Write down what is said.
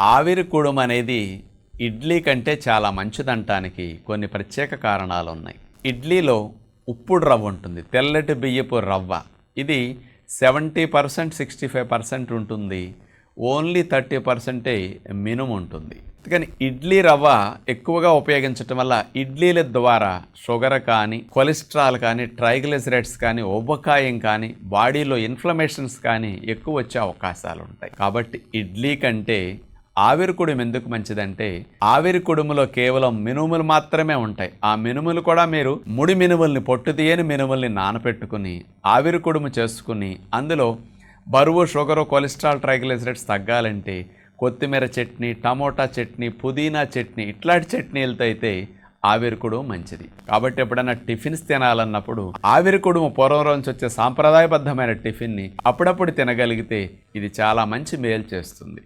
ఆవిరి కుడుము అనేది ఇడ్లీ కంటే చాలా మంచిదంటానికి కొన్ని ప్రత్యేక కారణాలు ఉన్నాయి. ఇడ్లీలో ఉప్పుడు రవ్వ ఉంటుంది, తెల్లటి బియ్యపు రవ్వ. ఇది 70% 65% ఉంటుంది. ఓన్లీ 30% మినుము ఉంటుంది. కానీ ఇడ్లీ రవ్వ ఎక్కువగా ఉపయోగించటం వల్ల ఇడ్లీల ద్వారా షుగర్ కానీ, కొలెస్ట్రాల్ కానీ, ట్రైగ్లిసరైడ్స్ కానీ, ఊబకాయం కానీ, బాడీలో ఇన్ఫ్లమేషన్స్ కానీ ఎక్కువ వచ్చే అవకాశాలు ఉంటాయి. కాబట్టి ఇడ్లీ కంటే ఆవిరి కుడుము ఎందుకు మంచిదంటే, ఆవిరి కుడుములో కేవలం మినుములు మాత్రమే ఉంటాయి. ఆ మినుములు కూడా మీరు ముడి మినుముల్ని, పొట్టు తీయని మినుముల్ని నానపెట్టుకుని ఆవిరి కుడుము చేసుకుని అందులో బరువు, షుగరు, కొలెస్ట్రాల్, ట్రైగ్లిసరైడ్స్ తగ్గాలంటే కొత్తిమీర చట్నీ, టమోటా చట్నీ, పుదీనా చట్నీ ఇట్లాంటి చట్నీలతో అయితే ఆవిరి కుడుము మంచిది. కాబట్టి ఎప్పుడైనా టిఫిన్స్ తినాలన్నప్పుడు ఆవిరి కుడుము పూర్వం నుంచి వచ్చే సాంప్రదాయబద్ధమైన టిఫిన్ని అప్పుడప్పుడు తినగలిగితే ఇది చాలా మంచి మేలు చేస్తుంది.